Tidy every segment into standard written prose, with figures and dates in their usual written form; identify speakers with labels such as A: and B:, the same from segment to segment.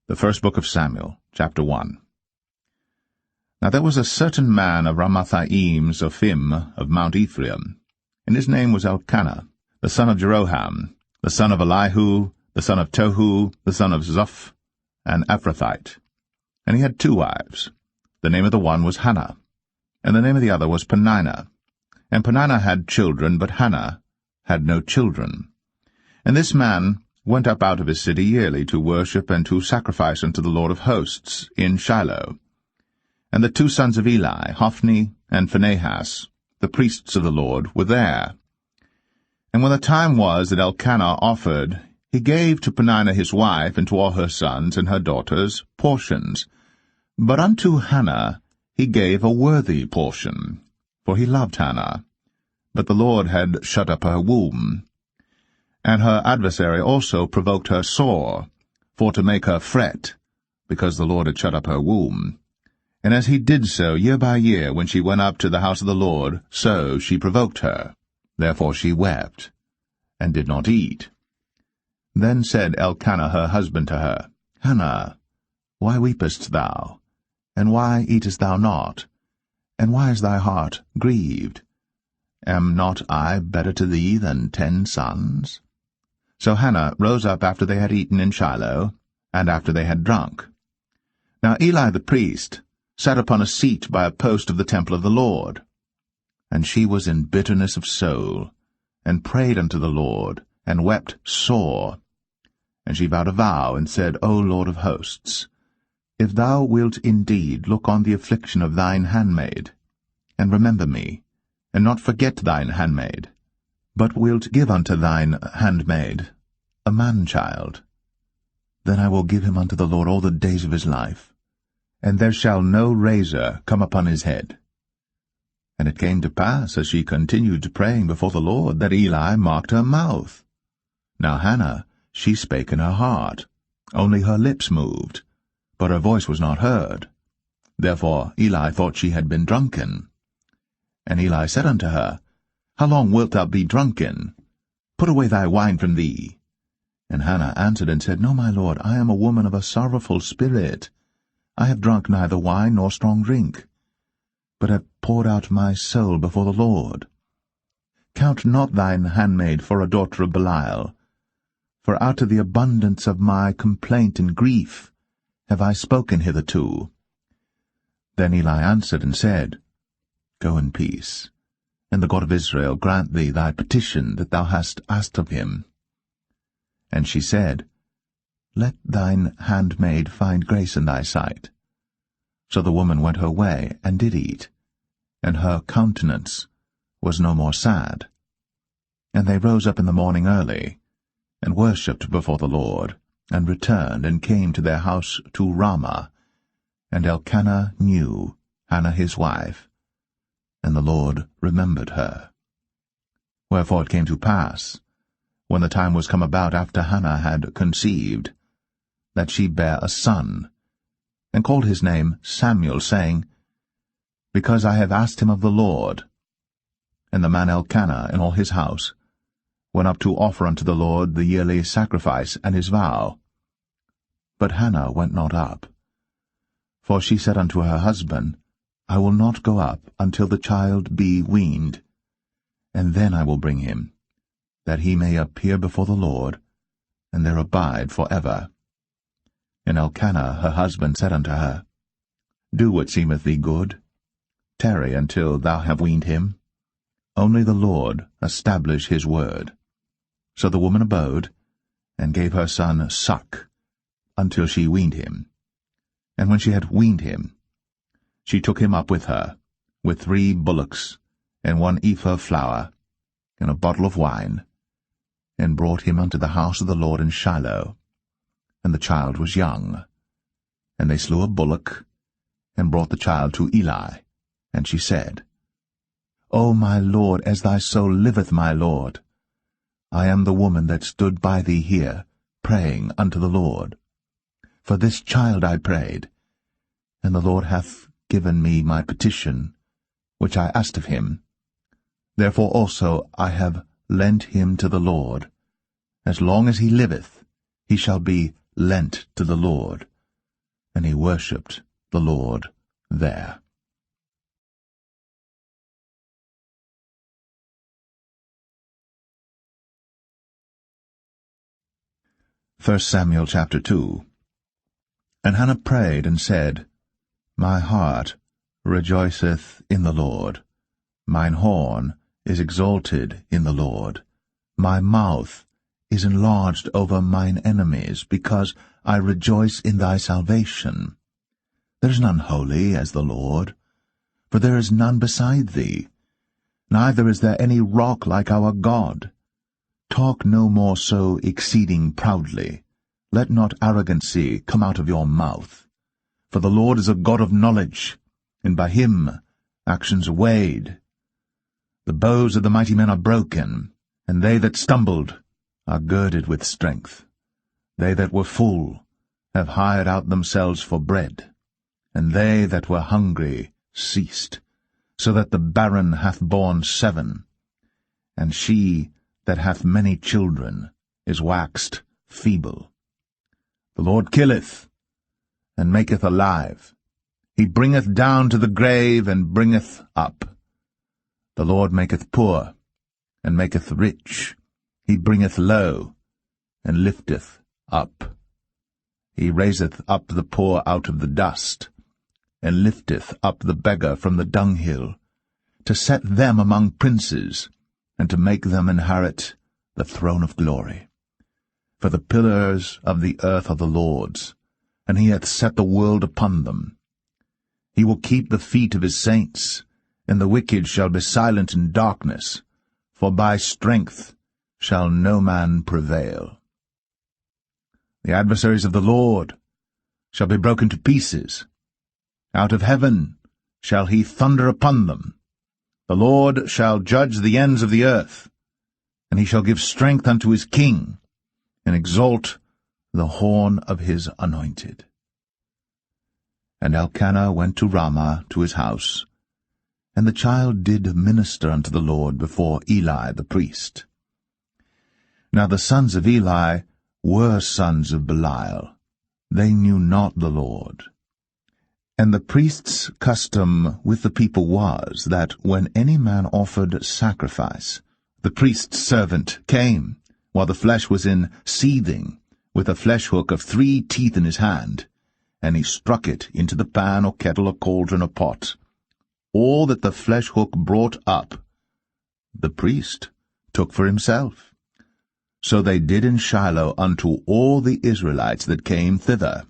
A: The first book of Samuel, chapter 1. Now there was a certain man of Ramathaim Zophim of Mount Ephraim, and his name was Elkanah, the son of Jeroham, the son of Elihu, the son of Tohu, the son of Zoph, an Ephrathite. And he had 2 wives. The name of the one was Hannah, and the name of the other was Peninnah. And Peninnah had children, but Hannah had no children. And this man went up out of his city yearly to worship and to sacrifice unto the Lord of hosts in Shiloh. And the 2 sons of Eli, Hophni and Phinehas, the priests of the Lord, were there. And when the time was that Elkanah offered, he gave to Peninnah his wife and to all her sons and her daughters portions. But unto Hannah he gave a worthy portion, for he loved Hannah. But the Lord had shut up her womb. And her adversary also provoked her sore, for to make her fret, because the Lord had shut up her womb. And as he did so year by year, when she went up to the house of the Lord, so she provoked her. Therefore she wept, and did not eat. Then said Elkanah her husband to her, Hannah, why weepest thou? And why eatest thou not? And why is thy heart grieved? Am not I better to thee than 10 sons? So Hannah rose up after they had eaten in Shiloh, and after they had drunk. Now Eli the priest sat upon a seat by a post of the temple of the Lord. And she was in bitterness of soul, and prayed unto the Lord, and wept sore. And she vowed a vow, and said, O Lord of hosts, if thou wilt indeed look on the affliction of thine handmaid, and remember me, and not forget thine handmaid, but wilt give unto thine handmaid a man-child, then I will give him unto the Lord all the days of his life, and there shall no razor come upon his head. And it came to pass, as she continued praying before the Lord, that Eli marked her mouth. Now Hannah, she spake in her heart, only her lips moved, but her voice was not heard. Therefore Eli thought she had been drunken. And Eli said unto her, How long wilt thou be drunken? Put away thy wine from thee. And Hannah answered and said, No, my lord, I am a woman of a sorrowful spirit. I have drunk neither wine nor strong drink, but have poured out my soul before the Lord. Count not thine handmaid for a daughter of Belial, for out of the abundance of my complaint and grief have I spoken hitherto. Then Eli answered and said, Go in peace, and the God of Israel grant thee thy petition that thou hast asked of him. And she said, Let thine handmaid find grace in thy sight. So the woman went her way, and did eat, and her countenance was no more sad. And they rose up in the morning early, and worshipped before the Lord, and returned, and came to their house to Ramah. And Elkanah knew Hannah his wife, and the Lord remembered her. Wherefore it came to pass, when the time was come about after Hannah had conceived, that she bare a son, and called his name Samuel, saying, Because I have asked him of the Lord. And the man Elkanah and all his house went up to offer unto the Lord the yearly sacrifice and his vow. But Hannah went not up. For she said unto her husband, I will not go up until the child be weaned, and then I will bring him, that he may appear before the Lord, and there abide for ever. And Elkanah her husband said unto her, Do what seemeth thee good. Tarry until thou have weaned him. Only the Lord establish his word. So the woman abode, and gave her son suck, until she weaned him. And when she had weaned him, she took him up with her, with 3 bullocks, and 1 ephah of flour, and a bottle of wine, and brought him unto the house of the Lord in Shiloh. And the child was young. And they slew a bullock, and brought the child to Eli. And she said, O my lord, as thy soul liveth, my lord, I am the woman that stood by thee here, praying unto the Lord. For this child I prayed, and the Lord hath given me my petition, which I asked of him. Therefore also I have lent him to the Lord. As long as he liveth, he shall be lent to the Lord, and he worshipped the Lord there. 1 Samuel chapter 2. And Hannah prayed and said, My heart rejoiceth in the Lord. Mine horn is exalted in the Lord. My mouth is enlarged over mine enemies, because I rejoice in thy salvation. There is none holy as the Lord, for there is none beside thee. Neither is there any rock like our God. Talk no more so exceeding proudly. Let not arrogancy come out of your mouth. For the Lord is a God of knowledge, and by him actions are weighed. The bows of the mighty men are broken, and they that stumbled are girded with strength. They that were full have hired out themselves for bread, and they that were hungry ceased, so that the barren hath borne 7, and she that hath many children is waxed feeble. The Lord killeth, and maketh alive. He bringeth down to the grave, and bringeth up. The Lord maketh poor, and maketh rich. He bringeth low, and lifteth up. He raiseth up the poor out of the dust, and lifteth up the beggar from the dunghill, to set them among princes, and to make them inherit the throne of glory. For the pillars of the earth are the Lord's, and he hath set the world upon them. He will keep the feet of his saints, and the wicked shall be silent in darkness, for by strength shall no man prevail. The adversaries of the Lord shall be broken to pieces. Out of heaven shall he thunder upon them. The Lord shall judge the ends of the earth, and he shall give strength unto his king, and exalt the horn of his anointed. And Elkanah went to Ramah to his house, and the child did minister unto the Lord before Eli the priest. Now the sons of Eli were sons of Belial. They knew not the Lord. And the priest's custom with the people was, that when any man offered sacrifice, the priest's servant came, while the flesh was in seething, with a flesh hook of 3 teeth in his hand, and he struck it into the pan or kettle or cauldron or pot. All that the flesh hook brought up, the priest took for himself. So they did in Shiloh unto all the Israelites that came thither.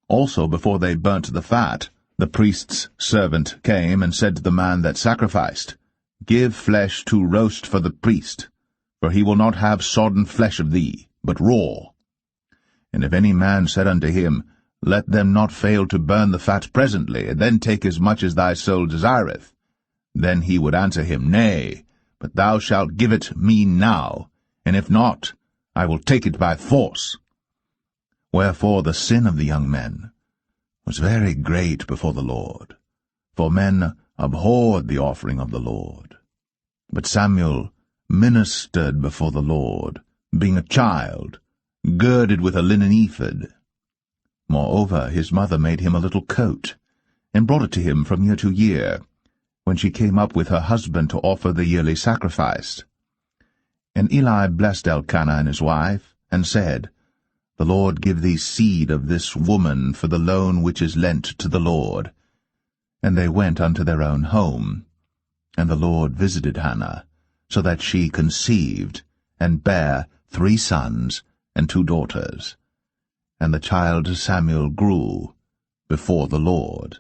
A: Also before they burnt the fat, the priest's servant came and said to the man that sacrificed, Give flesh to roast for the priest, for he will not have sodden flesh of thee, but raw. And if any man said unto him, Let them not fail to burn the fat presently, and then take as much as thy soul desireth, then he would answer him, Nay, but thou shalt give it me now, and if not, I will take it by force. Wherefore the sin of the young men was very great before the Lord, for men abhorred the offering of the Lord. But Samuel ministered before the Lord, being a child, girded with a linen ephod. Moreover, his mother made him a little coat, and brought it to him from year to year, when she came up with her husband to offer the yearly sacrifice. And Eli blessed Elkanah and his wife, and said, The Lord give thee seed of this woman for the loan which is lent to the Lord. And they went unto their own home. And the Lord visited Hannah, so that she conceived, and bare 3 sons and 2 daughters. And the child Samuel grew before the Lord.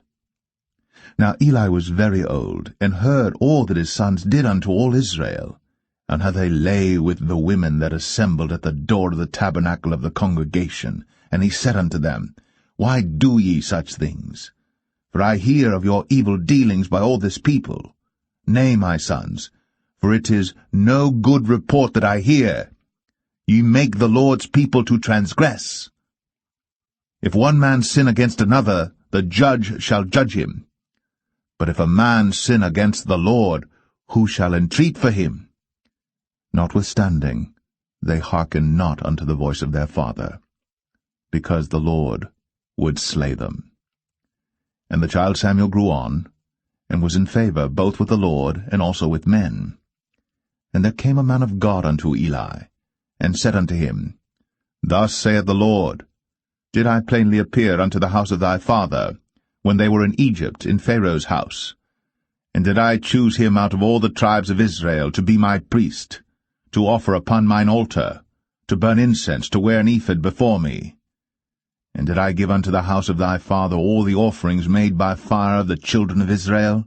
A: Now Eli was very old, and heard all that his sons did unto all Israel, and how they lay with the women that assembled at the door of the tabernacle of the congregation. And he said unto them, Why do ye such things? For I hear of your evil dealings by all this people. Nay, my sons, for it is no good report that I hear. Ye make the Lord's people to transgress. If one man sin against another, the judge shall judge him. But if a man sin against the Lord, who shall entreat for him? Notwithstanding, they hearken not unto the voice of their father, because the Lord would slay them. And the child Samuel grew on, and was in favor both with the Lord and also with men. And there came a man of God unto Eli, and said unto him, Thus saith the Lord, Did I plainly appear unto the house of thy father, when they were in Egypt in Pharaoh's house? And did I choose him out of all the tribes of Israel to be my priest, to offer upon mine altar, to burn incense, to wear an ephod before me? And did I give unto the house of thy father all the offerings made by fire of the children of Israel?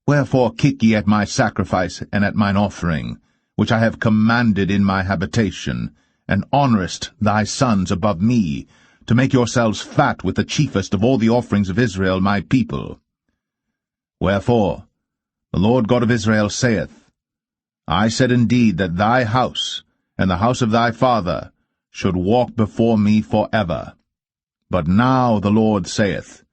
A: Wherefore kick ye at my sacrifice and at mine offering, which I have commanded in my habitation, and honourest thy sons above me, to make yourselves fat with the chiefest of all the offerings of Israel my people? Wherefore, the Lord God of Israel saith, I said indeed that thy house, and the house of thy father, should walk before me for ever. But now the Lord saith,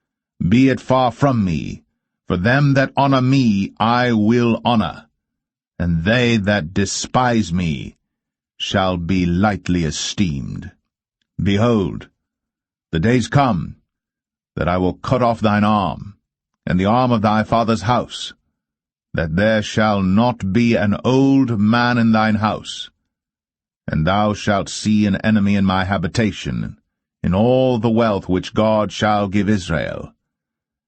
A: Be it far from me, for them that honour me I will honour, and they that despise me shall be lightly esteemed. Behold, the days come, that I will cut off thine arm, and the arm of thy father's house, that there shall not be an old man in thine house, and thou shalt see an enemy in my habitation, in all the wealth which God shall give Israel.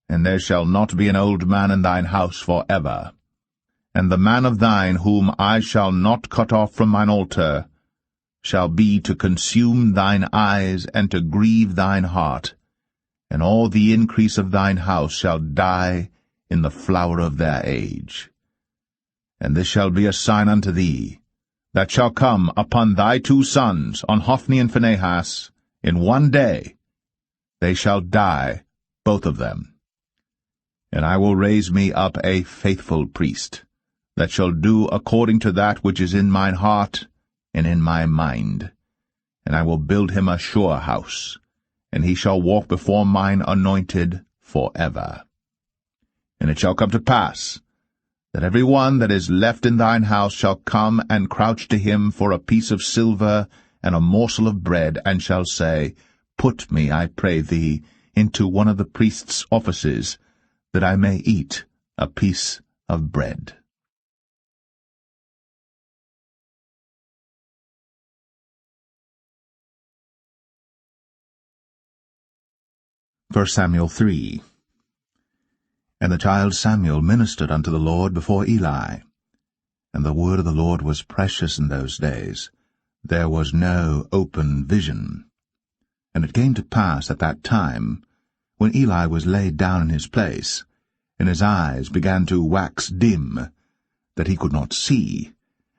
A: And there shall not be an old man in thine house for ever. And the man of thine whom I shall not cut off from mine altar shall be to consume thine eyes and to grieve thine heart, and all the increase of thine house shall die in the flower of their age. And this shall be a sign unto thee, that shall come upon thy 2 sons, on Hophni and Phinehas, in one day. They shall die, both of them. And I will raise me up a faithful priest, that shall do according to that which is in mine heart and in my mind. And I will build him a sure house, and he shall walk before mine anointed for ever. And it shall come to pass, that every one that is left in thine house shall come and crouch to him for a piece of silver and a morsel of bread, and shall say, Put me, I pray thee, into one of the priest's offices, that I may eat a piece of bread. 1 Samuel 3. And the child Samuel ministered unto the Lord before Eli. And the word of the Lord was precious in those days. There was no open vision. And it came to pass at that time, when Eli was laid down in his place, and his eyes began to wax dim, that he could not see,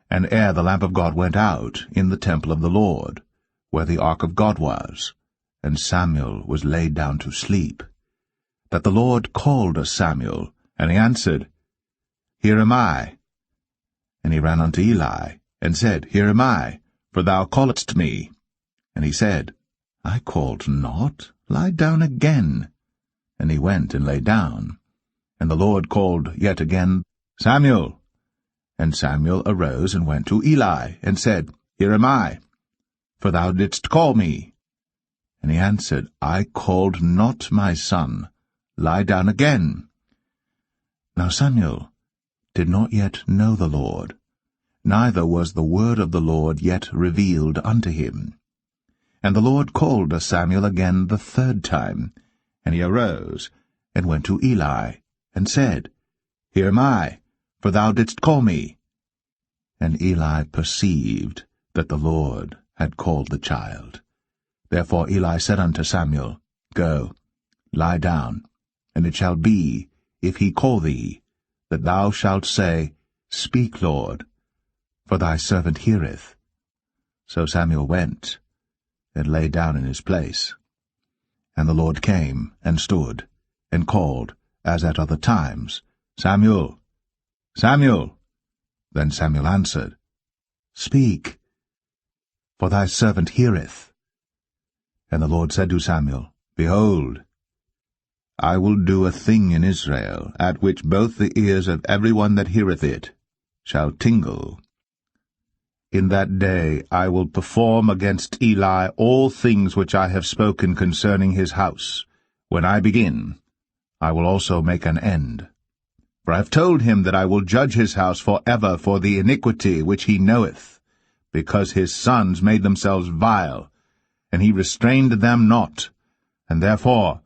A: and ere the lamp of God went out in the temple of the Lord, where the ark of God was, and Samuel was laid down to sleep, that the Lord called Samuel, and he answered, Here am I. And he ran unto Eli, and said, Here am I, for thou calledst me. And he said, I called not, lie down again. And he went and lay down. And the Lord called yet again, Samuel. And Samuel arose and went to Eli, and said, Here am I, for thou didst call me. And he answered, I called not, my son, lie down again. Now Samuel did not yet know the Lord, neither was the word of the Lord yet revealed unto him. And the Lord called Samuel again the 3rd time, and he arose, and went to Eli, and said, Here am I, for thou didst call me. And Eli perceived that the Lord had called the child. Therefore Eli said unto Samuel, Go, lie down, and it shall be, if he call thee, that thou shalt say, Speak, Lord, for thy servant heareth. So Samuel went, and lay down in his place. And the Lord came, and stood, and called, as at other times, Samuel, Samuel. Then Samuel answered, Speak, for thy servant heareth. And the Lord said to Samuel, Behold, I will do a thing in Israel, at which both the ears of every one that heareth it shall tingle. In that day I will perform against Eli all things which I have spoken concerning his house. When I begin, I will also make an end. For I have told him that I will judge his house for ever for the iniquity which he knoweth, because his sons made themselves vile, and he restrained them not. And therefore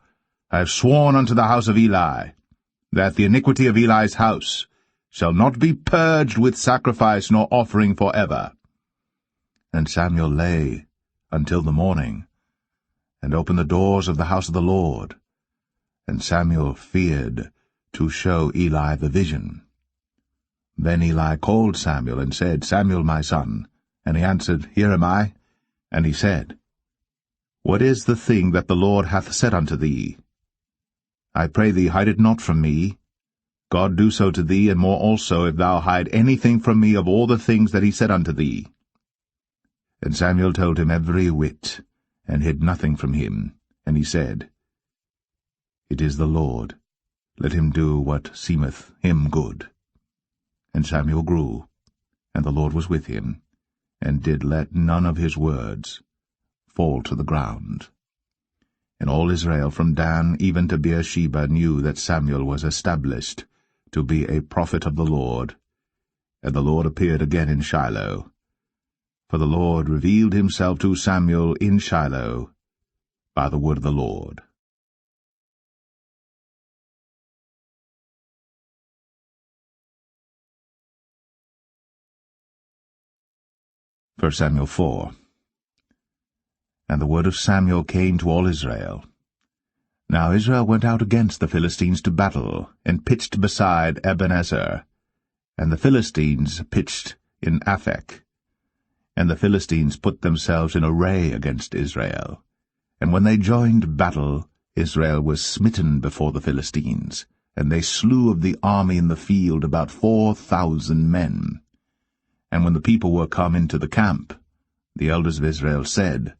A: I have sworn unto the house of Eli, that the iniquity of Eli's house shall not be purged with sacrifice nor offering for ever. And Samuel lay until the morning, and opened the doors of the house of the Lord. And Samuel feared to show Eli the vision. Then Eli called Samuel, and said, Samuel, my son. And he answered, Here am I. And he said, What is the thing that the Lord hath said unto thee? I pray thee, hide it not from me. God do so to thee, and more also, if thou hide anything from me of all the things that he said unto thee. And Samuel told him every whit, and hid nothing from him. And he said, It is the Lord. Let him do what seemeth him good. And Samuel grew, and the Lord was with him, and did let none of his words fall to the ground. And all Israel from Dan even to Beersheba knew that Samuel was established to be a prophet of the Lord. And the Lord appeared again in Shiloh. For the Lord revealed himself to Samuel in Shiloh by the word of the Lord. 1 Samuel 4. And the word of Samuel came to all Israel. Now Israel went out against the Philistines to battle, and pitched beside Ebenezer. And the Philistines pitched in Aphek. And the Philistines put themselves in array against Israel. And when they joined battle, Israel was smitten before the Philistines, and they slew of the army in the field about 4,000 men. And when the people were come into the camp, the elders of Israel said,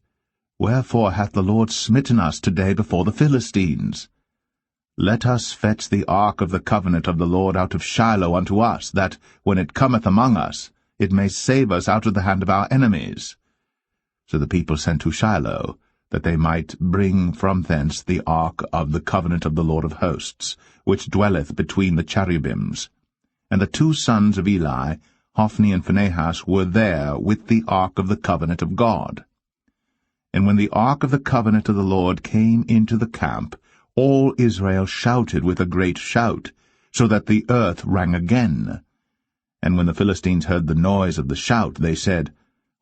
A: Wherefore hath the Lord smitten us today before the Philistines? Let us fetch the ark of the covenant of the Lord out of Shiloh unto us, that, when it cometh among us, it may save us out of the hand of our enemies. So the people sent to Shiloh, that they might bring from thence the ark of the covenant of the Lord of hosts, which dwelleth between the cherubims. And the two sons of Eli, Hophni and Phinehas, were there with the ark of the covenant of God. And when the ark of the covenant of the Lord came into the camp, all Israel shouted with a great shout, so that the earth rang again. And when the Philistines heard the noise of the shout, they said,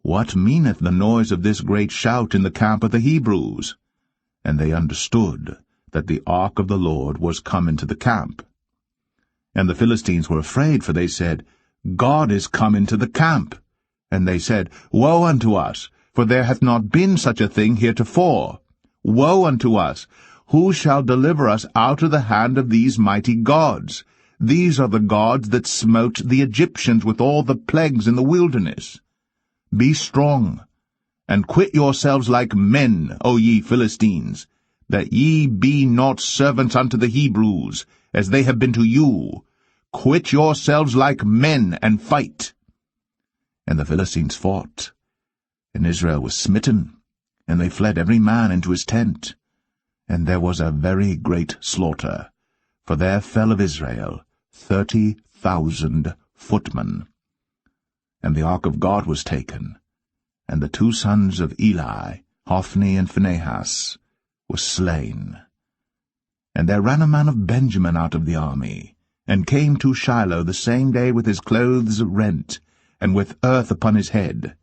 A: What meaneth the noise of this great shout in the camp of the Hebrews? And they understood that the ark of the Lord was come into the camp. And the Philistines were afraid, for they said, God is come into the camp. And they said, Woe unto us, for there hath not been such a thing heretofore. Woe unto us! Who shall deliver us out of the hand of these mighty gods? These are the gods that smote the Egyptians with all the plagues in the wilderness. Be strong, and quit yourselves like men, O ye Philistines, that ye be not servants unto the Hebrews, as they have been to you. Quit yourselves like men, and fight. And the Philistines fought, and Israel was smitten, and they fled every man into his tent. And there was a very great slaughter, for there fell of Israel 30,000 footmen. And the ark of God was taken, and the two sons of Eli, Hophni and Phinehas, were slain. And there ran a man of Benjamin out of the army, and came to Shiloh the same day with his clothes rent, and with earth upon his head.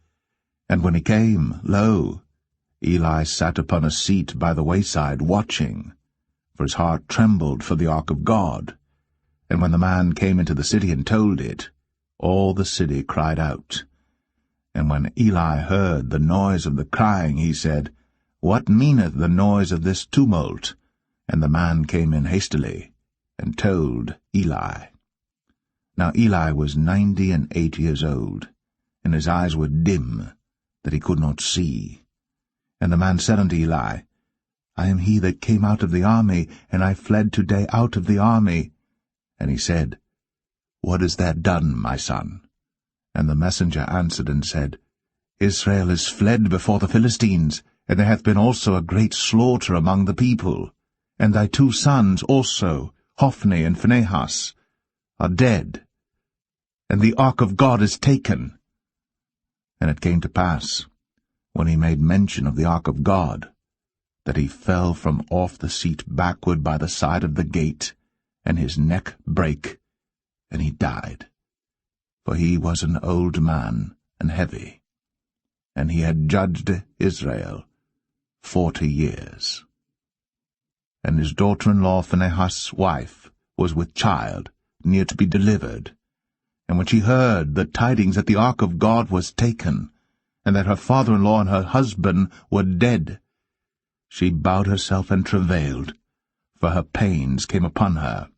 A: And when he came, lo, Eli sat upon a seat by the wayside, watching, for his heart trembled for the ark of God. And when the man came into the city and told it, all the city cried out. And when Eli heard the noise of the crying, he said, What meaneth the noise of this tumult? And the man came in hastily, and told Eli. Now Eli was 98 years old, and his eyes were dim, that he could not see. And the man said unto Eli, I am he that came out of the army, and I fled today out of the army. And he said, What hast thou done, my son? And the messenger answered and said, Israel is fled before the Philistines, and there hath been also a great slaughter among the people. And thy 2 sons also, Hophni and Phinehas, are dead, and the ark of God is taken. And it came to pass, when he made mention of the ark of God, that he fell from off the seat backward by the side of the gate, and his neck brake, and he died. For he was an old man and heavy, and he had judged Israel 40 years. And his daughter-in-law Phinehas' wife was with child, near to be delivered. And when she heard the tidings that the ark of God was taken, and that her father-in-law and her husband were dead, she bowed herself and travailed, for her pains came upon her.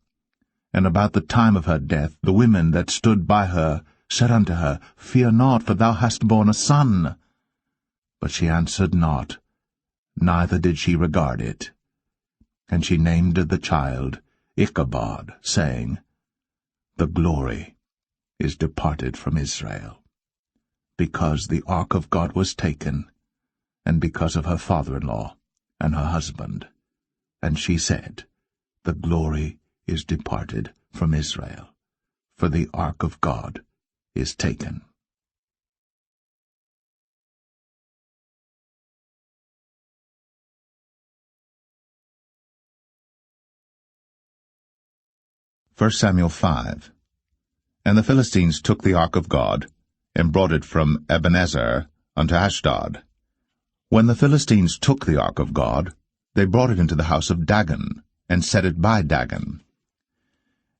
A: And about the time of her death the women that stood by her said unto her, Fear not, for thou hast borne a son. But she answered not, neither did she regard it. And she named the child Ichabod, saying, The glory is departed from Israel, because the ark of God was taken, and because of her father-in-law and her husband. And she said, The glory is departed from Israel, for the ark of God is taken. First Samuel 5. And the Philistines took the ark of God, and brought it from Ebenezer unto Ashdod. When the Philistines took the ark of God, they brought it into the house of Dagon, and set it by Dagon.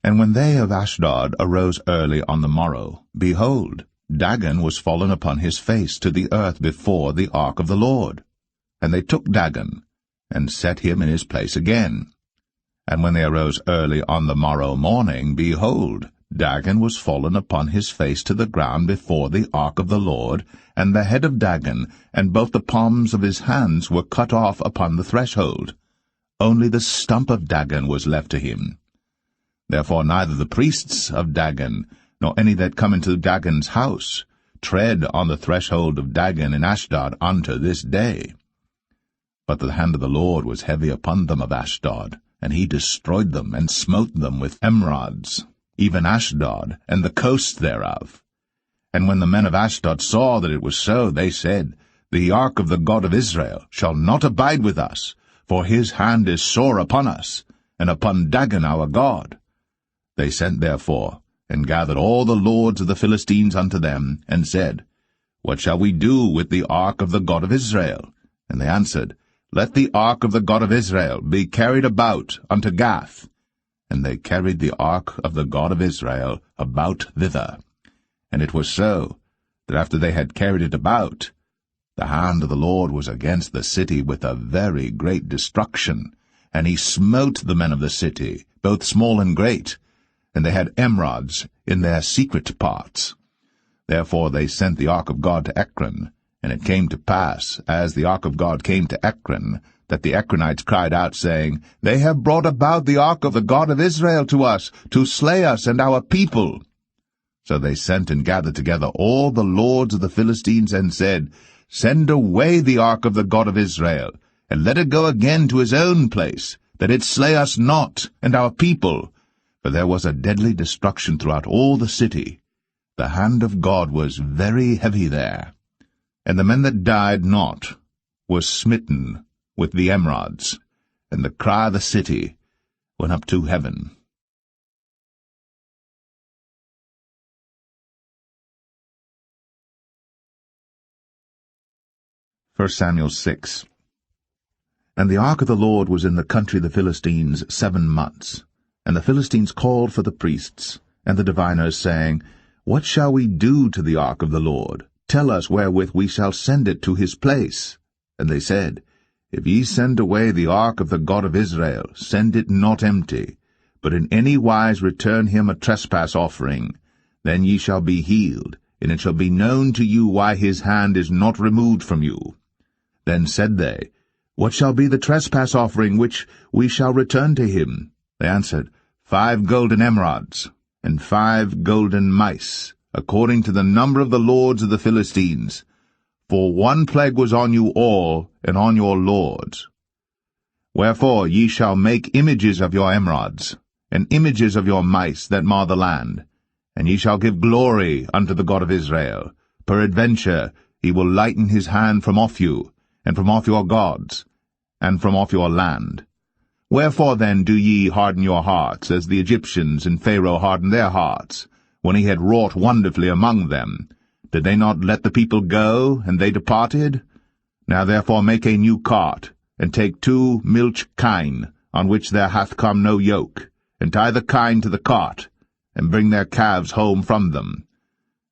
A: And when they of Ashdod arose early on the morrow, behold, Dagon was fallen upon his face to the earth before the ark of the Lord. And they took Dagon, and set him in his place again. And when they arose early on the morrow morning, behold, Dagon was fallen upon his face to the ground before the ark of the Lord, and the head of Dagon and both the palms of his hands were cut off upon the threshold. Only the stump of Dagon was left to him. Therefore neither the priests of Dagon, nor any that come into Dagon's house, tread on the threshold of Dagon in Ashdod unto this day. But the hand of the Lord was heavy upon them of Ashdod, and he destroyed them, and smote them with emerods, even Ashdod, and the coast thereof. And when the men of Ashdod saw that it was so, they said, The ark of the God of Israel shall not abide with us, for his hand is sore upon us, and upon Dagon our God. They sent therefore, and gathered all the lords of the Philistines unto them, and said, What shall we do with the ark of the God of Israel? And they answered, Let the ark of the God of Israel be carried about unto Gath. And they carried the ark of the God of Israel about thither. And it was so, that after they had carried it about, the hand of the Lord was against the city with a very great destruction, and he smote the men of the city, both small and great, and they had emerods in their secret parts. Therefore they sent the ark of God to Ekron. And it came to pass, as the ark of God came to Ekron, that the Ekronites cried out, saying, They have brought about the ark of the God of Israel to us, to slay us and our people. So they sent and gathered together all the lords of the Philistines, and said, Send away the ark of the God of Israel, and let it go again to his own place, that it slay us not and our people. For there was a deadly destruction throughout all the city. The hand of God was very heavy there. And the men that died not were smitten with the emerods, and the cry of the city went up to heaven. 1 Samuel 6. And the ark of the Lord was in the country of the Philistines 7 months. And the Philistines called for the priests and the diviners, saying, What shall we do to the ark of the Lord? Tell us wherewith we shall send it to his place. And they said, If ye send away the ark of the God of Israel, send it not empty, but in any wise return him a trespass offering. Then ye shall be healed, and it shall be known to you why his hand is not removed from you. Then said they, What shall be the trespass offering which we shall return to him? They answered, 5 golden emerods, and 5 golden mice, according to the number of the lords of the Philistines, for one plague was on you all, and on your lords. Wherefore ye shall make images of your emerods, and images of your mice that mar the land, and ye shall give glory unto the God of Israel. Peradventure he will lighten his hand from off you, and from off your gods, and from off your land. Wherefore then do ye harden your hearts, as the Egyptians and Pharaoh hardened their hearts, when he had wrought wonderfully among them? Did they not let the people go, and they departed? Now therefore make a new cart, and take 2 milch kine, on which there hath come no yoke, and tie the kine to the cart, and bring their calves home from them.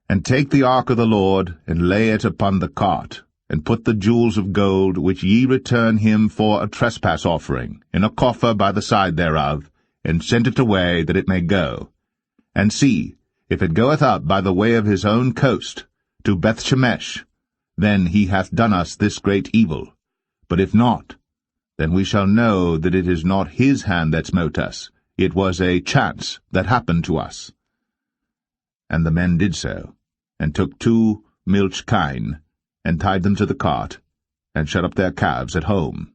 A: And take the ark of the Lord, and lay it upon the cart, and put the jewels of gold, which ye return him for a trespass offering, in a coffer by the side thereof, and send it away, that it may go. And see, if it goeth up by the way of his own coast, to Bethshemesh, then he hath done us this great evil. But if not, then we shall know that it is not his hand that smote us. It was a chance that happened to us. And the men did so, and took 2 milch kine, and tied them to the cart, and shut up their calves at home.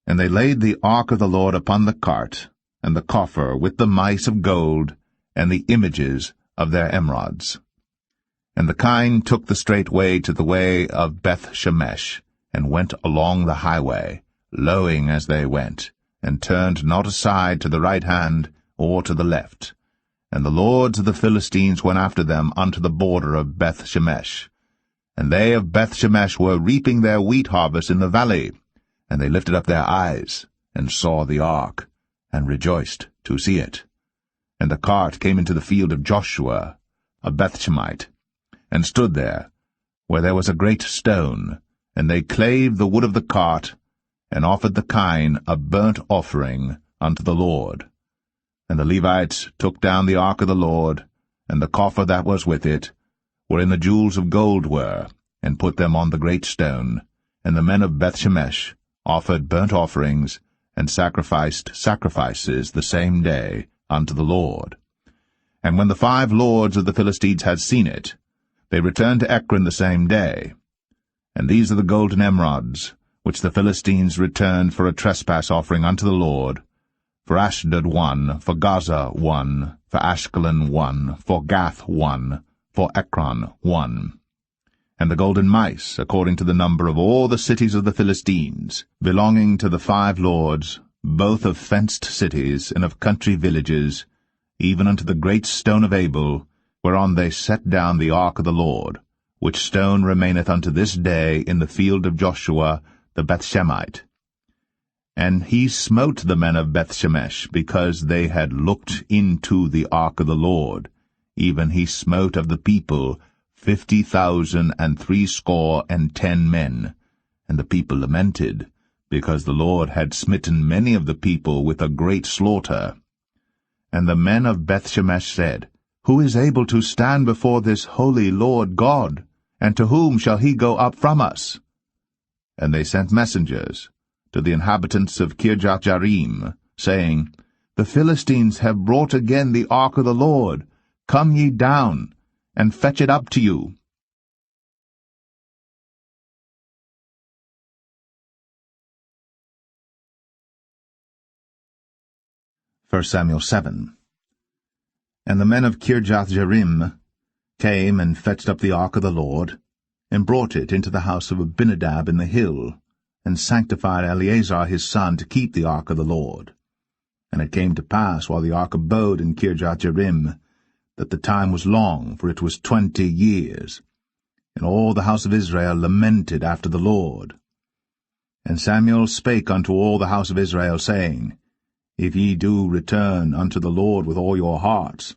A: And they laid the ark of the Lord upon the cart, and the coffer with the mice of gold, and the images of their emerods. And the kine took the straight way to the way of Bethshemesh, and went along the highway, lowing as they went, and turned not aside to the right hand or to the left. And the lords of the Philistines went after them unto the border of Bethshemesh. And they of Bethshemesh were reaping their wheat harvest in the valley. And they lifted up their eyes, and saw the ark, and rejoiced to see it. And the cart came into the field of Joshua, a Bethshemite, and stood there, where there was a great stone. And they clave the wood of the cart, and offered the kine a burnt offering unto the Lord. And the Levites took down the ark of the Lord, and the coffer that was with it, wherein the jewels of gold were, and put them on the great stone. And the men of Bethshemesh offered burnt offerings, and sacrificed sacrifices the same day unto the Lord. And when the 5 lords of the Philistines had seen it, they returned to Ekron the same day. And these are the golden emerods, which the Philistines returned for a trespass offering unto the Lord: for Ashdod 1, for Gaza 1, for Ashkelon 1, for Gath 1, for Ekron 1. And the golden mice, according to the number of all the cities of the Philistines, belonging to the 5 lords, both of fenced cities and of country villages, even unto the great stone of Abel, whereon they set down the ark of the Lord, which stone remaineth unto this day in the field of Joshua the Bethshemite. And he smote the men of Bethshemesh, because they had looked into the ark of the Lord. Even he smote of the people 50,060 men. And the people lamented, because the Lord had smitten many of the people with a great slaughter. And the men of Bethshemesh said, Who is able to stand before this holy Lord God? And to whom shall he go up from us? And they sent messengers to the inhabitants of Kirjath-jearim, saying, The Philistines have brought again the ark of the Lord. Come ye down, and fetch it up to you. 1 Samuel 7. And the men of Kirjath-jearim came and fetched up the ark of the Lord, and brought it into the house of Abinadab in the hill, and sanctified Eleazar his son to keep the ark of the Lord. And it came to pass, while the ark abode in Kirjath-jearim, that the time was long, for it was 20 years. And all the house of Israel lamented after the Lord. And Samuel spake unto all the house of Israel, saying, If ye do return unto the Lord with all your hearts,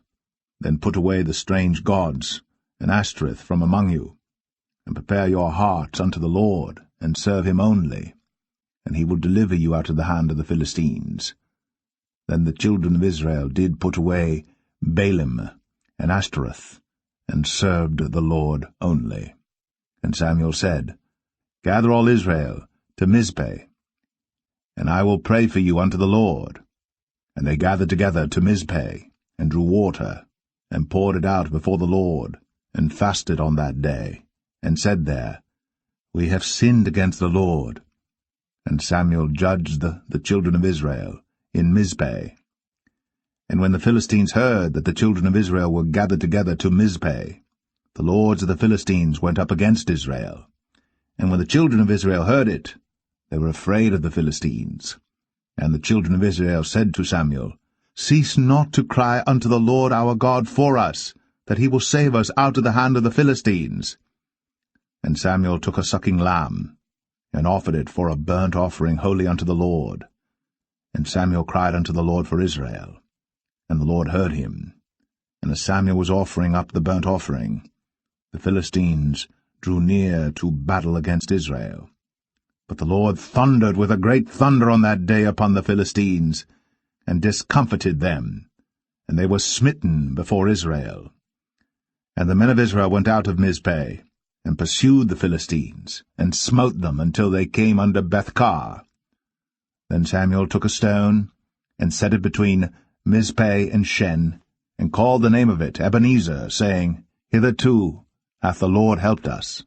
A: then put away the strange gods and Ashtoreth from among you, and prepare your hearts unto the Lord, and serve him only, and he will deliver you out of the hand of the Philistines. Then the children of Israel did put away Baalim and Ashtoreth, and served the Lord only. And Samuel said, Gather all Israel to Mizpeh, and I will pray for you unto the Lord. And they gathered together to Mizpeh, and drew water, and poured it out before the Lord, and fasted on that day, and said there, We have sinned against the Lord. And Samuel judged the children of Israel in Mizpeh. And when the Philistines heard that the children of Israel were gathered together to Mizpeh, the lords of the Philistines went up against Israel. And when the children of Israel heard it, they were afraid of the Philistines. And the children of Israel said to Samuel, Cease not to cry unto the Lord our God for us, that he will save us out of the hand of the Philistines. And Samuel took a sucking lamb, and offered it for a burnt offering holy unto the Lord. And Samuel cried unto the Lord for Israel. And the Lord heard him. And as Samuel was offering up the burnt offering, the Philistines drew near to battle against Israel. But the Lord thundered with a great thunder on that day upon the Philistines, and discomfited them, and they were smitten before Israel. And the men of Israel went out of Mizpeh, and pursued the Philistines, and smote them until they came under Bethkar. Then Samuel took a stone, and set it between Mizpeh and Shen, and called the name of it Ebenezer, saying, Hitherto hath the Lord helped us.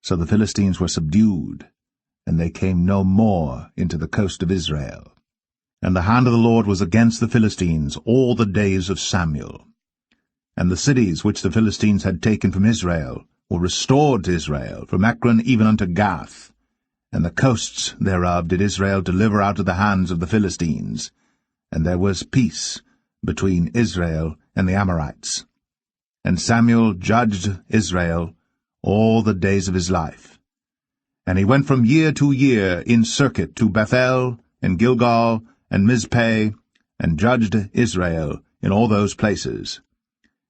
A: So the Philistines were subdued, and they came no more into the coast of Israel. And the hand of the Lord was against the Philistines all the days of Samuel. And the cities which the Philistines had taken from Israel were restored to Israel, from Ekron even unto Gath. And the coasts thereof did Israel deliver out of the hands of the Philistines. And there was peace between Israel and the Amorites. And Samuel judged Israel all the days of his life. And he went from year to year in circuit to Bethel, and Gilgal, and Mizpeh, and judged Israel in all those places.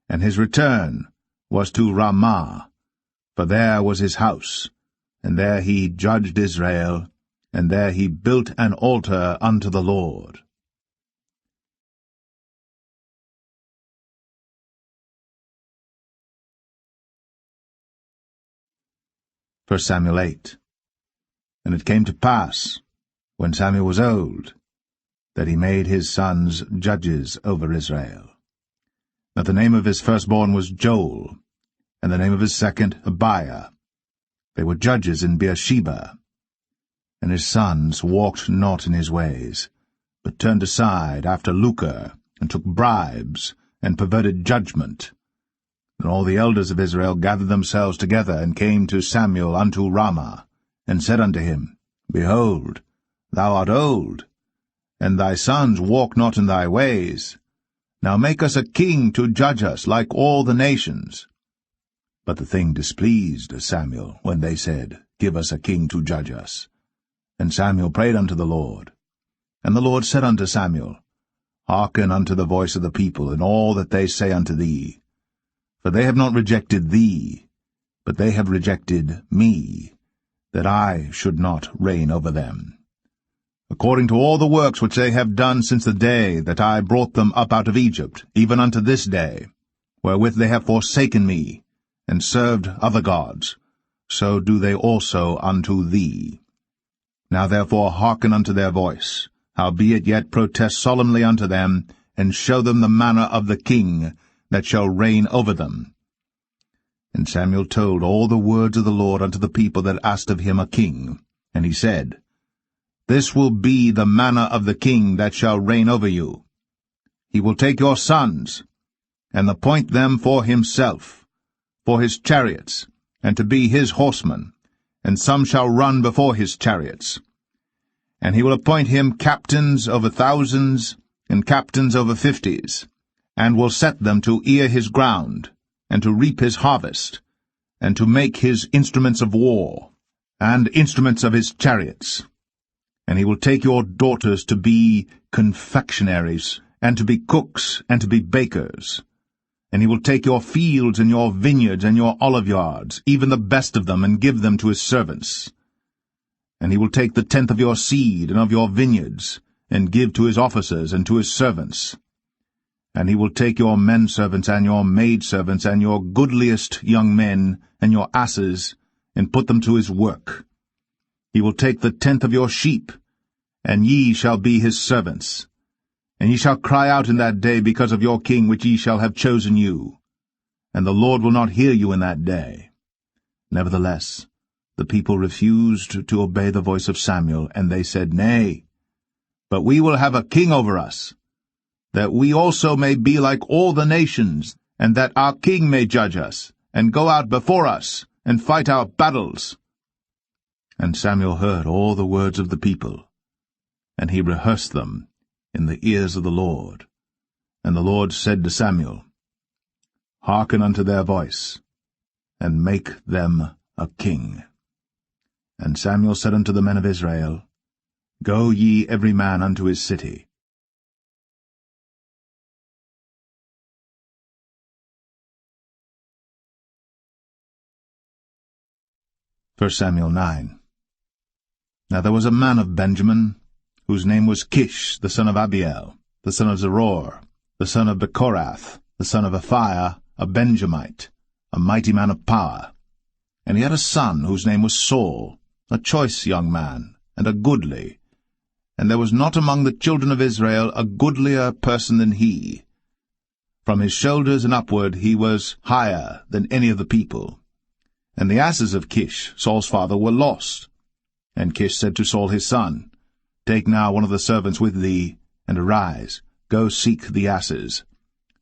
A: And his return was to Ramah, for there was his house, and there he judged Israel, and there he built an altar unto the Lord. 1 Samuel 8. And it came to pass, when Samuel was old, that he made his sons judges over Israel. Now the name of his firstborn was Joel, and the name of his second Abiah. They were judges in Beersheba. And his sons walked not in his ways, but turned aside after lucre, and took bribes, and perverted judgment. And all the elders of Israel gathered themselves together, and came to Samuel unto Ramah, and said unto him, Behold, thou art old, and thy sons walk not in thy ways. Now make us a king to judge us like all the nations. But the thing displeased Samuel, when they said, Give us a king to judge us. And Samuel prayed unto the Lord. And the Lord said unto Samuel, Hearken unto the voice of the people, in all that they say unto thee. For they have not rejected thee, but they have rejected me, that I should not reign over them. According to all the works which they have done since the day that I brought them up out of Egypt, even unto this day, wherewith they have forsaken me, and served other gods, so do they also unto thee. Now therefore hearken unto their voice, howbeit yet protest solemnly unto them, and show them the manner of the king that shall reign over them. And Samuel told all the words of the Lord unto the people that asked of him a king. And he said, This will be the manner of the king that shall reign over you. He will take your sons, and appoint them for himself, for his chariots, and to be his horsemen, and some shall run before his chariots. And he will appoint him captains over thousands, and captains over fifties, and will set them to ear his ground, and to reap his harvest, and to make his instruments of war, and instruments of his chariots. And he will take your daughters to be confectionaries, and to be cooks, and to be bakers. And he will take your fields, and your vineyards, and your oliveyards, even the best of them, and give them to his servants. And he will take the tenth of your seed, and of your vineyards, and give to his officers, and to his servants. And he will take your men-servants, and your maidservants, and your goodliest young men, and your asses, and put them to his work. He will take the tenth of your sheep, and ye shall be his servants. And ye shall cry out in that day because of your king which ye shall have chosen you. and the Lord will not hear you in that day." Nevertheless, the people refused to obey the voice of Samuel, and they said, "Nay, but we will have a king over us, that we also may be like all the nations, and that our king may judge us, and go out before us, and fight our battles." And Samuel heard all the words of the people, and he rehearsed them in the ears of the Lord. And the Lord said to Samuel, "Hearken unto their voice, and make them a king." And Samuel said unto the men of Israel, "Go ye every man unto his city." 1 Samuel 9. Now there was a man of Benjamin, whose name was Kish, the son of Abiel, the son of Zeror, the son of Bechorath, the son of Aphiah, a Benjamite, a mighty man of power. And he had a son whose name was Saul, a choice young man, and a goodly. And there was not among the children of Israel a goodlier person than he. From his shoulders and upward he was higher than any of the people. And the asses of Kish, Saul's father, were lost. And Kish said to Saul his son, "Take now one of the servants with thee, and arise, go seek the asses."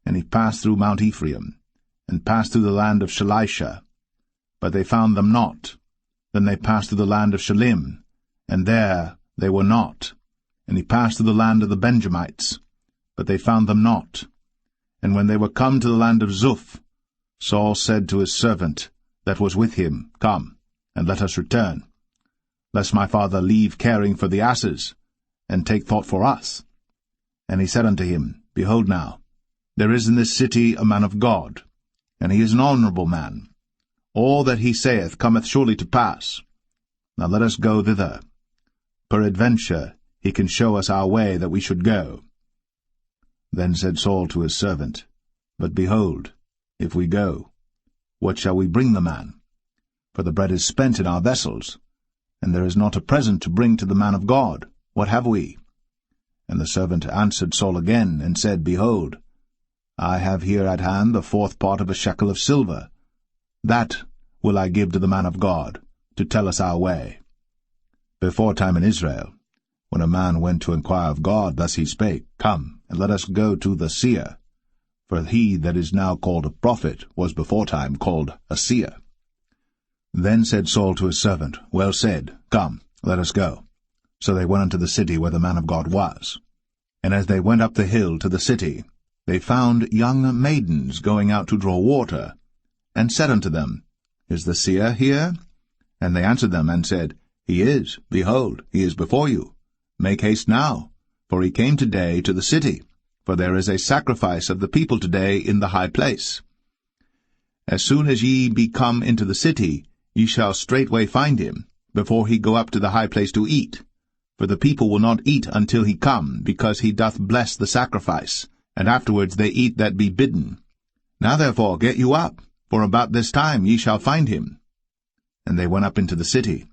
A: And he passed through Mount Ephraim, and passed through the land of Shalisha. But they found them not. Then they passed through the land of Shalim, and there they were not. And he passed through the land of the Benjamites, but they found them not. And when they were come to the land of Zuph, Saul said to his servant that was with him, "Come, and let us return, lest my father leave caring for the asses, and take thought for us." And he said unto him, "Behold now, there is in this city a man of God, and he is an honorable man. All that he saith cometh surely to pass. Now let us go thither. Peradventure he can show us our way that we should go." Then said Saul to his servant, "But behold, if we go, what shall we bring the man? For the bread is spent in our vessels, and there is not a present to bring to the man of God. What have we?" And the servant answered Saul again, and said, "Behold, I have here at hand the 4th part of a shekel of silver. That will I give to the man of God, to tell us our way." Before time in Israel, when a man went to inquire of God, thus he spake, "Come, and let us go to the seer." For he that is now called a prophet was before time called a seer. Then said Saul to his servant, "Well said, come, let us go." So they went unto the city where the man of God was. And as they went up the hill to the city, they found young maidens going out to draw water, and said unto them, "Is the seer here?" And they answered them, and said, "He is. Behold, he is before you. Make haste now, for he came today to the city, for there is a sacrifice of the people today in the high place. As soon as ye be come into the city, ye shall straightway find him, before he go up to the high place to eat. For the people will not eat until he come, because he doth bless the sacrifice, and afterwards they eat that be bidden. Now therefore get you up, for about this time ye shall find him." And they went up into the city.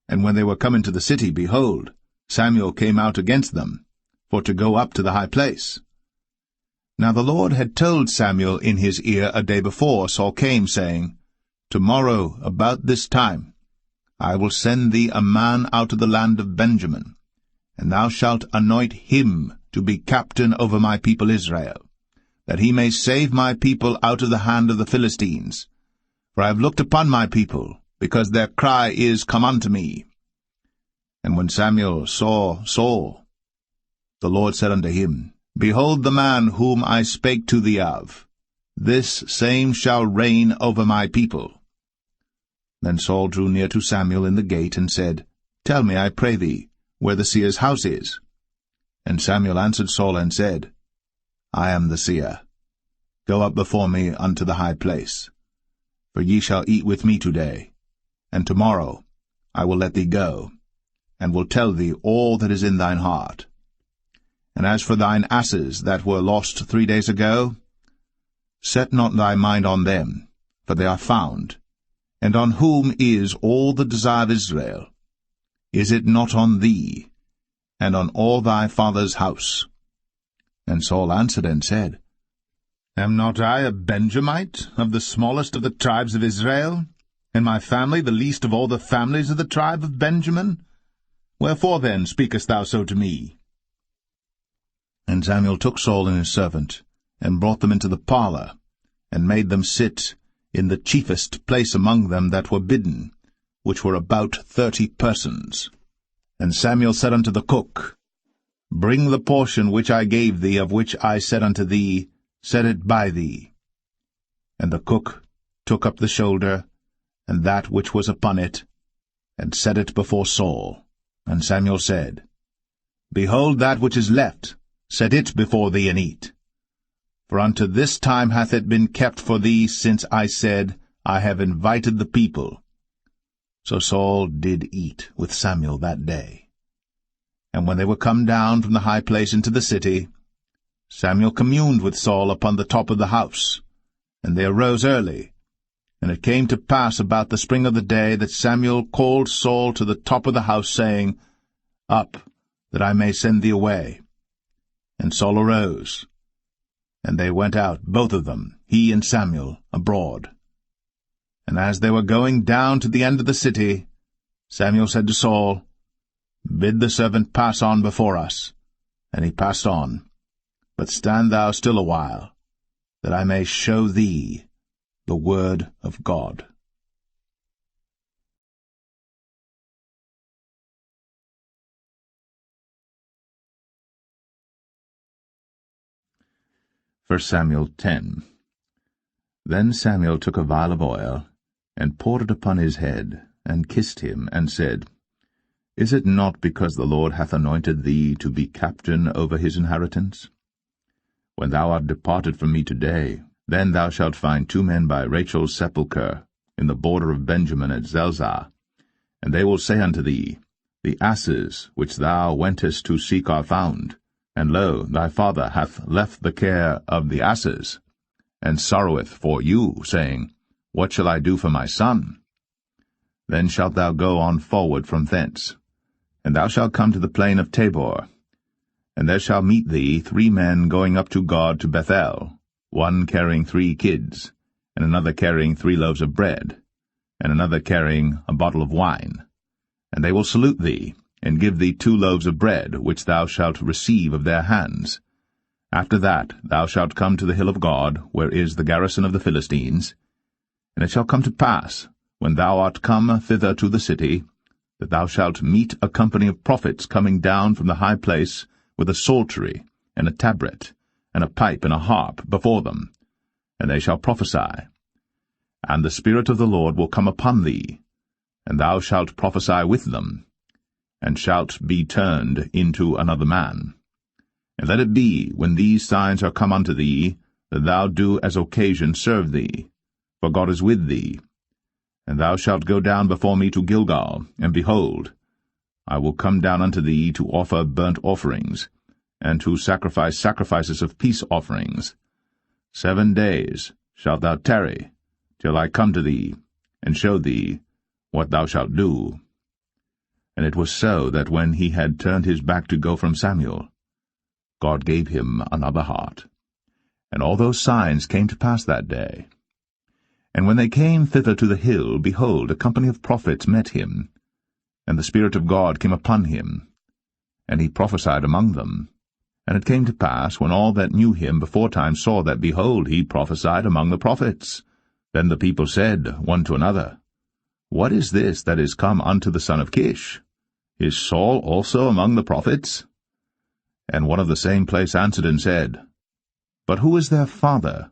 A: And when they were come into the city, behold, Samuel came out against them, for to go up to the high place. Now the Lord had told Samuel in his ear a day before Saul came, saying, "Tomorrow, about this time, I will send thee a man out of the land of Benjamin, and thou shalt anoint him to be captain over my people Israel, that he may save my people out of the hand of the Philistines. For I have looked upon my people, because their cry is come unto me." And when Samuel saw Saul, the Lord said unto him, "Behold the man whom I spake to thee of. This same shall reign over my people." Then Saul drew near to Samuel in the gate, and said, "Tell me, I pray thee, where the seer's house is." And Samuel answered Saul, and said, "I am the seer. Go up before me unto the high place. For ye shall eat with me today, and tomorrow I will let thee go, and will tell thee all that is in thine heart. And as for thine asses that were lost 3 days ago, set not thy mind on them, for they are found. And on whom is all the desire of Israel? Is it not on thee, and on all thy father's house?" And Saul answered and said, Am not I a Benjamite, of the smallest of the tribes of Israel, and my family the least of all the families of the tribe of Benjamin? Wherefore then speakest thou so to me? And Samuel took Saul and his servant, and brought them into the parlour, and made them sit in the chiefest place among them that were bidden, which were about 30 persons. And Samuel said unto the cook, Bring the portion which I gave thee, of which I said unto thee, Set it by thee. And the cook took up the shoulder, and that which was upon it, and set it before Saul. And Samuel said, Behold that which is left, set it before thee, and eat. For unto this time hath it been kept for thee, since I said, I have invited the people. So Saul did eat with Samuel that day. And when they were come down from the high place into the city, Samuel communed with Saul upon the top of the house. And they arose early. And it came to pass about the spring of the day that Samuel called Saul to the top of the house, saying, Up, that I may send thee away. And Saul arose. And they went out, both of them, he and Samuel, abroad. And as they were going down to the end of the city, Samuel said to Saul, Bid the servant pass on before us. And he passed on. But stand thou still a while, that I may show thee the word of God. 1 Samuel 10. Then Samuel took a vial of oil, and poured it upon his head, and kissed him, and said, Is it not because the Lord hath anointed thee to be captain over his inheritance? When thou art departed from me today, then thou shalt find 2 men by Rachel's sepulchre, in the border of Benjamin at Zelzah. And they will say unto thee, The asses which thou wentest to seek are found, and lo, thy father hath left the care of the asses, and sorroweth for you, saying, What shall I do for my son? Then shalt thou go on forward from thence, and thou shalt come to the plain of Tabor. And there shall meet thee 3 men going up to God to Bethel, one carrying 3 kids, and another carrying 3 loaves of bread, and another carrying a bottle of wine. And they will salute thee, and give thee 2 loaves of bread, which thou shalt receive of their hands. After that thou shalt come to the hill of God, where is the garrison of the Philistines. And it shall come to pass, when thou art come thither to the city, that thou shalt meet a company of prophets coming down from the high place, with a psaltery, and a tabret, and a pipe, and a harp before them, and they shall prophesy. And the Spirit of the Lord will come upon thee, and thou shalt prophesy with them, and shalt be turned into another man. And let it be, when these signs are come unto thee, that thou do as occasion serve thee, for God is with thee. And thou shalt go down before me to Gilgal, and behold, I will come down unto thee to offer burnt offerings, and to sacrifice sacrifices of peace offerings. 7 days shalt thou tarry, till I come to thee, and show thee what thou shalt do. And it was so that when he had turned his back to go from Samuel, God gave him another heart. And all those signs came to pass that day. And when they came thither to the hill, behold, a company of prophets met him, and the Spirit of God came upon him, and he prophesied among them. And it came to pass, when all that knew him beforetime saw that, behold, he prophesied among the prophets, then the people said one to another, What is this that is come unto the son of Kish? Is Saul also among the prophets? And one of the same place answered and said, But who is their father?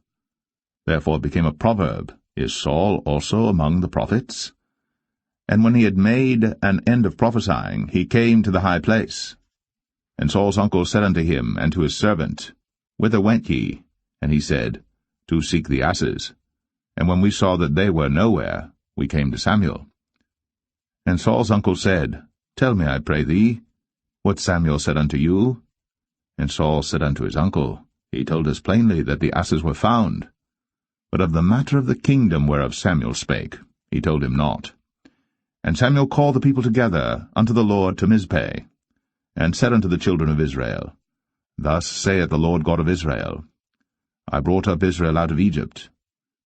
A: Therefore it became a proverb, Is Saul also among the prophets? And when he had made an end of prophesying, he came to the high place. And Saul's uncle said unto him and to his servant, Whither went ye? And he said, To seek the asses. And when we saw that they were nowhere, we came to Samuel. And Saul's uncle said, Tell me, I pray thee, what Samuel said unto you. And Saul said unto his uncle, He told us plainly that the asses were found. But of the matter of the kingdom whereof Samuel spake, he told him not. And Samuel called the people together unto the Lord to Mizpeh, and said unto the children of Israel, Thus saith the Lord God of Israel, I brought up Israel out of Egypt,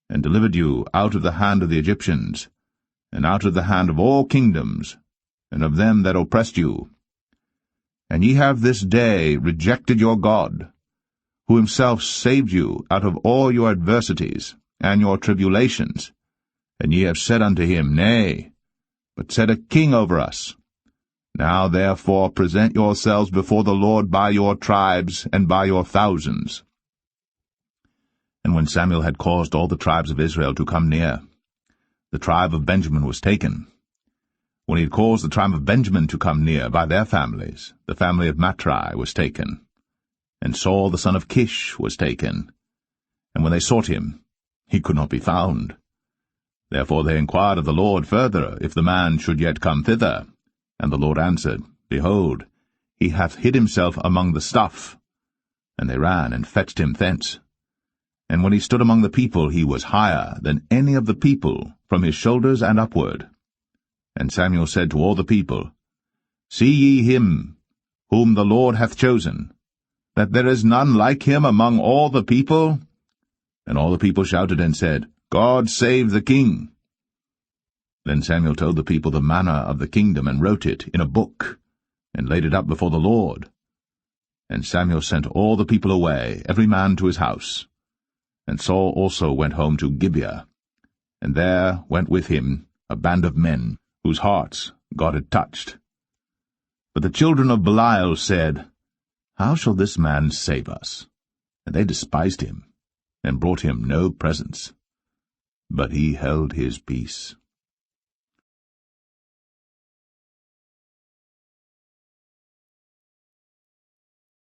A: and delivered you out of the hand of the Egyptians, and out of the hand of all kingdoms, and of them that oppressed you. And ye have this day rejected your God, who himself saved you out of all your adversities and your tribulations. And ye have said unto him, Nay, but set a king over us. Now therefore present yourselves before the Lord by your tribes and by your thousands. And when Samuel had caused all the tribes of Israel to come near, the tribe of Benjamin was taken. When he had caused the tribe of Benjamin to come near by their families, the family of Matri was taken. And Saul the son of Kish was taken. And when they sought him, he could not be found. Therefore they inquired of the Lord further, if the man should yet come thither. And the Lord answered, Behold, he hath hid himself among the stuff. And they ran and fetched him thence. And when he stood among the people, he was higher than any of the people, from his shoulders and upward. And Samuel said to all the people, See ye him, whom the Lord hath chosen, that there is none like him among all the people? And all the people shouted and said, God save the king. Then Samuel told the people the manner of the kingdom, and wrote it in a book, and laid it up before the Lord. And Samuel sent all the people away, every man to his house. And Saul also went home to Gibeah, and there went with him a band of men, whose hearts God had touched. But the children of Belial said, How shall this man save us? And they despised him, and brought him no presents. But he held his peace.